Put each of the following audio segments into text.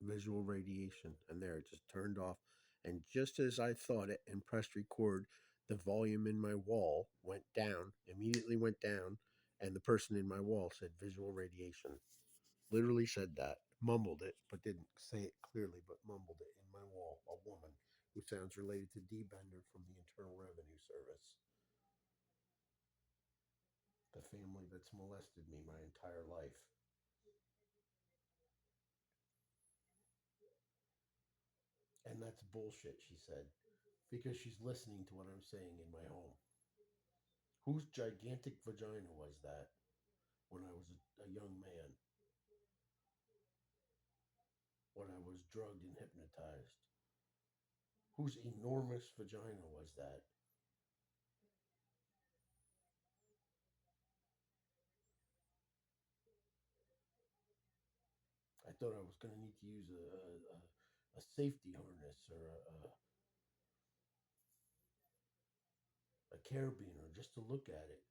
visual radiation. And there, it just turned off. And just as I thought it and pressed record, the volume in my wall went down, immediately went down. And the person in my wall said visual radiation. Literally said that, mumbled it, but didn't say it clearly, but mumbled it in my wall. A woman who sounds related to D. Bender from the Internal Revenue Service, the family that's molested me my entire life. And that's bullshit, she said, because she's listening to what I'm saying in my home. Whose gigantic vagina was that when I was a young man, when I was drugged and hypnotized? Whose enormous vagina was that? I thought I was going to need to use a safety harness or a carabiner just to look at it.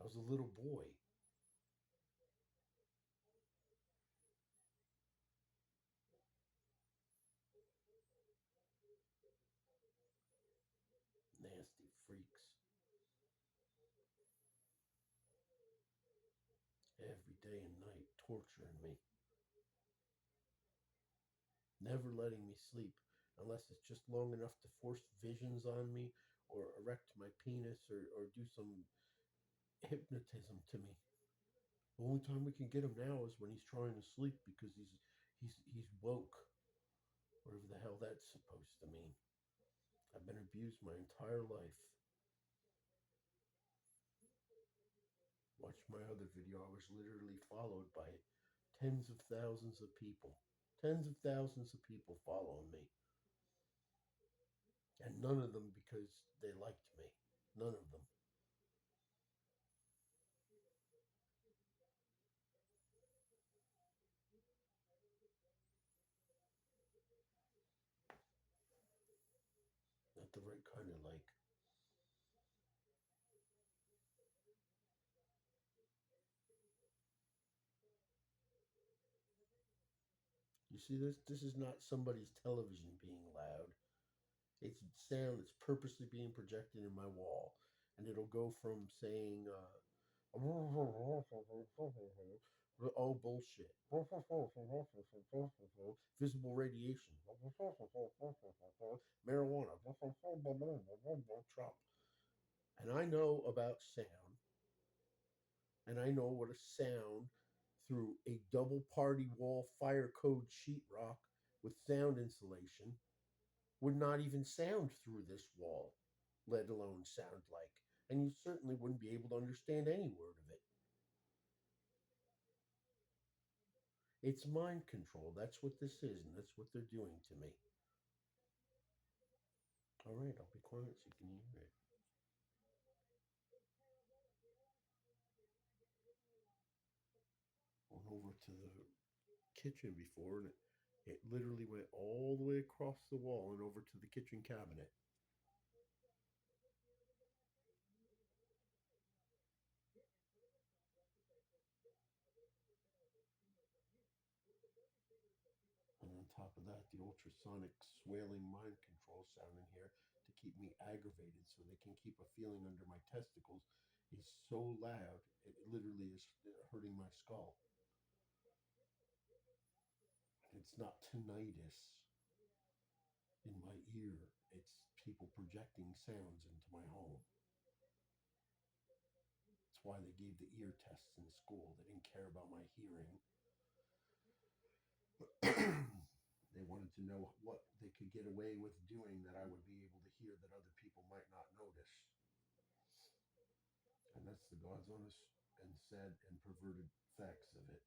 I was a little boy. Nasty freaks. Every day and night torturing me. Never letting me sleep unless it's just long enough to force visions on me or erect my penis or do some hypnotism to me. The only time we can get him now is when he's trying to sleep because he's woke. Whatever the hell that's supposed to mean. I've been abused my entire life. Watch my other video. I was literally followed by tens of thousands of people. Tens of thousands of people following me. And none of them because they liked me. None of them. Not the right kind of like. You see this? This is not somebody's television being loud. It's sound that's purposely being projected in my wall. And it'll go from saying, oh, bullshit. Visible radiation. Marijuana. Trump. And I know about sound, and I know what a sound through a double party wall fire code sheetrock with sound insulation would not even sound through this wall, let alone sound like. And you certainly wouldn't be able to understand any word of it. It's mind control. That's what this is, and that's what they're doing to me. All right, I'll be quiet so you can hear it. Went over to the kitchen before, and it literally went all the way across the wall and over to the kitchen cabinet. And on top of that, the ultrasonic swailing mind control sound in here to keep me aggravated so they can keep a feeling under my testicles is so loud, it literally is hurting my skull. It's not tinnitus in my ear, it's people projecting sounds into my home. That's why they gave the ear tests in school. They didn't care about my hearing. They wanted to know what they could get away with doing that I would be able to hear that other people might not notice. And that's the God's honest and sad and perverted facts of it.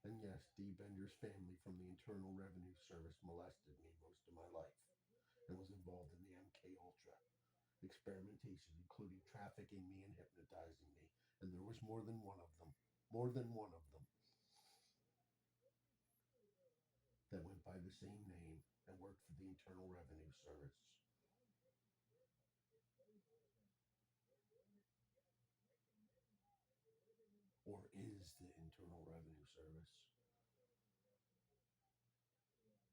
And yes, Dee Bender's family from the Internal Revenue Service molested me most of my life and was involved in the MK Ultra experimentation, including trafficking me and hypnotizing me. And there was more than one of them. More than one of them that went by the same name and worked for the Internal Revenue Service. Or is the Internal Revenue Service.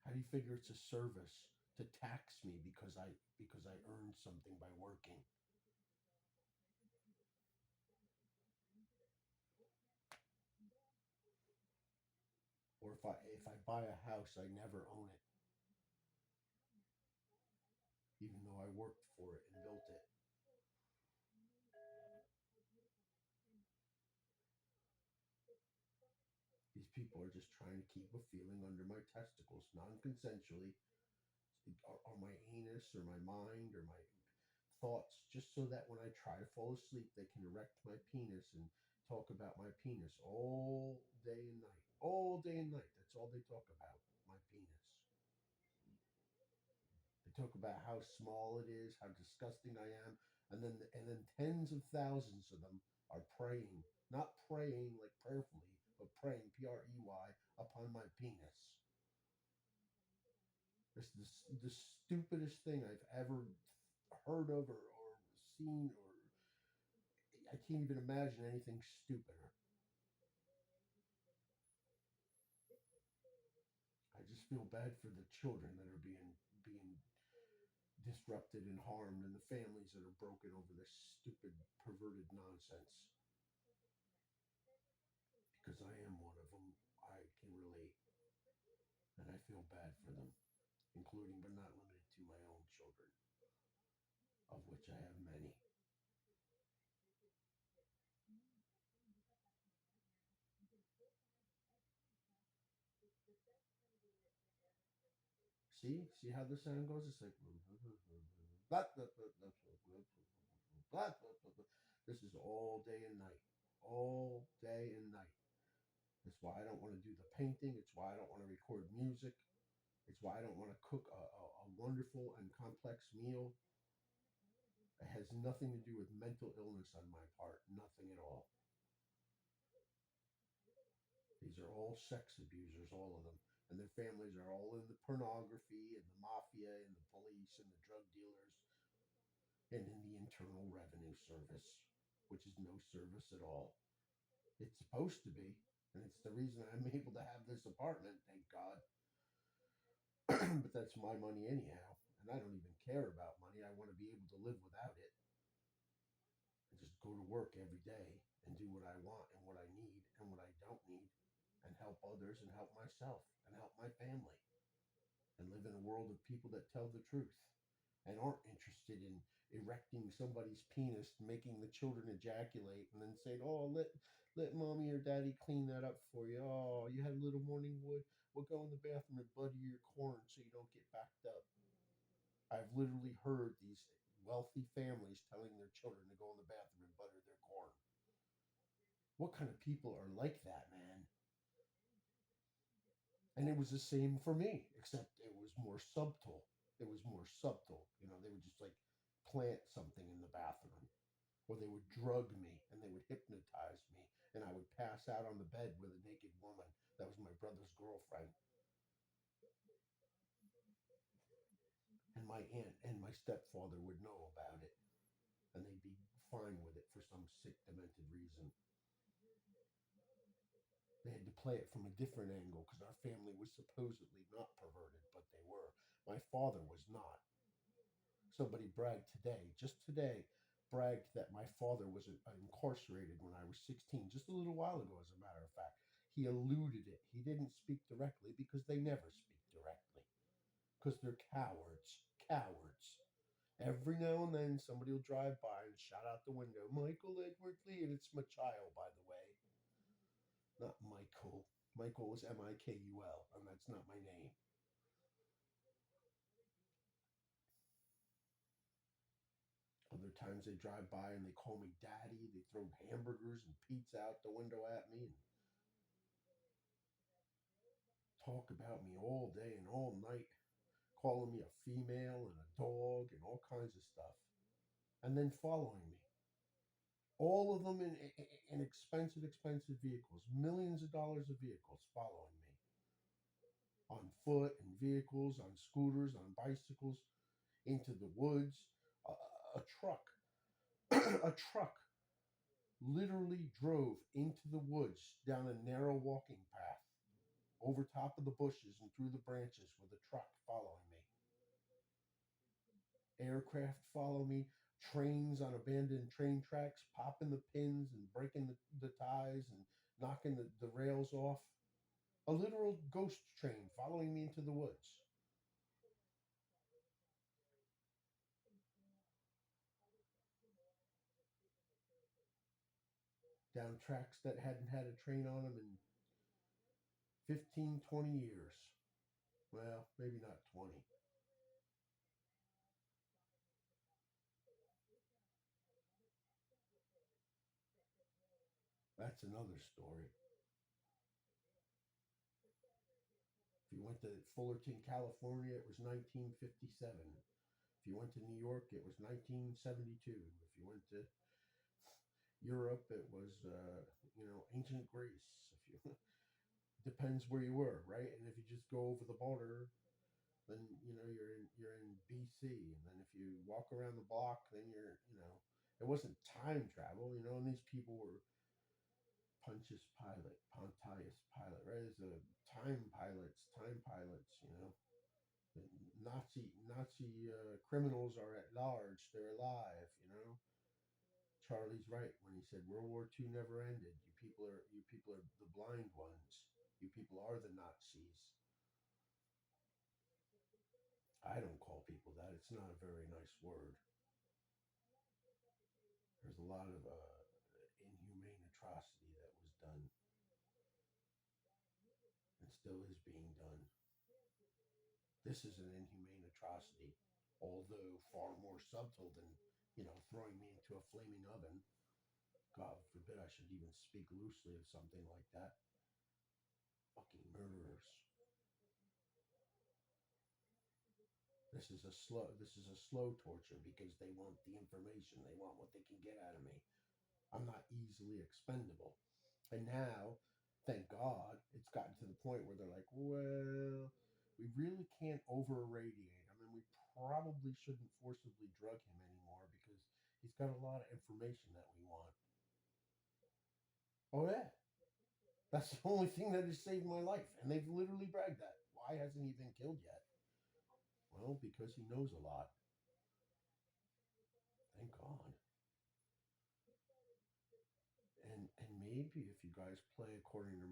How do you figure it's a service to tax me because I earned something by working? Or if I buy a house, I never own it, even though I worked for it and built it. These people are just trying to keep a feeling under my testicles, non-consensually, or my anus, or my mind, or my thoughts, just so that when I try to fall asleep, they can erect my penis and talk about my penis all day and night. All day and night. That's all they talk about, my penis. They talk about how small it is, how disgusting I am, and then tens of thousands of them are preying, not praying like prayerfully, but praying, P-R-E-Y, upon my penis. It's the stupidest thing I've ever heard of, or seen, or I can't even imagine anything stupider. I just feel bad for the children that are being disrupted and harmed, and the families that are broken over this stupid, perverted nonsense. Because I am one of them, I can relate, and I feel bad for them, including but not limited to my own children, of which I have many. See how the sound goes? It's like this is all day and night, all day and night. That's why I don't want to do the painting. It's why I don't want to record music. It's why I don't want to cook a wonderful and complex meal. It has nothing to do with mental illness on my part. Nothing at all. These are all sex abusers, all of them. And their families are all in the pornography and the mafia and the police and the drug dealers and in the Internal Revenue Service, which is no service at all. It's supposed to be. And it's the reason I'm able to have this apartment, thank God. But that's my money anyhow. And I don't even care about money. I want to be able to live without it and just go to work every day and do what I want and what I need and what I don't need, and help others and help myself and help my family, and live in a world of people that tell the truth and aren't interested in erecting somebody's penis, making the children ejaculate, and then saying, "Oh, let mommy or daddy clean that up for you. Oh, you had a little morning wood. We'll go in the bathroom and butter your corn so you don't get backed up." I've literally heard these wealthy families telling their children to go in the bathroom and butter their corn. What kind of people are like that, man? And it was the same for me, except it was more subtle. It was more subtle. They would just like plant something in the bathroom, or they would drug me and they would hypnotize me, and I would pass out on the bed with a naked woman that was my brother's girlfriend. And my aunt and my stepfather would know about it, and they'd be fine with it for some sick, demented reason. They had to play it from a different angle because our family was supposedly not perverted, but they were. My father was not. Somebody bragged today, just today, bragged that my father was incarcerated when I was 16, just a little while ago, as a matter of fact. He alluded it. He didn't speak directly because they never speak directly because they're cowards. Cowards. Every now and then, somebody will drive by and shout out the window, "Michael Edward Lee," and it's my child, by the way. Not Michael. Michael is Mikul, and that's not my name. Other times they drive by and they call me daddy. They throw hamburgers and pizza out the window at me and talk about me all day and all night, calling me a female and a dog and all kinds of stuff. And then following me. All of them in expensive vehicles, millions of dollars of vehicles following me on foot and vehicles, on scooters, on bicycles, into the woods. A truck, a truck literally drove into the woods down a narrow walking path over top of the bushes and through the branches with a truck following me. Aircraft follow me. Trains on abandoned train tracks, popping the pins and breaking the ties and knocking the rails off. A literal ghost train following me into the woods. Down tracks that hadn't had a train on them in 15, 20 years. Well, maybe not 20. That's another story. If you went to Fullerton, California, it was 1957. If you went to New York, it was 1972. If you went to Europe, it was ancient Greece. If you depends where you were, right? And if you just go over the border, then you're in BC, and then if you walk around the block, then it wasn't time travel, and these people were Pontius Pilate, right? As a time pilots, The Nazi criminals are at large. They're alive. Charlie's right when he said World War II never ended. You people are the blind ones. You people are the Nazis. I don't call people that. It's not a very nice word. There's a lot of inhumane atrocity that was done and still is being done. This is an inhumane atrocity, although far more subtle than throwing me into a flaming oven. God forbid I should even speak loosely of something like that. Fucking murderers. This is a slow torture because they want the information. They want what they can get out of me. I'm not easily expendable. And now, thank God, it's gotten to the point where they're like, well, we really can't over irradiate him, and we probably shouldn't forcibly drug him anymore because he's got a lot of information that we want. Oh, yeah. That's the only thing that has saved my life. And they've literally bragged that. Why hasn't he been killed yet? Well, because he knows a lot. Thank God. And maybe if you guys play according to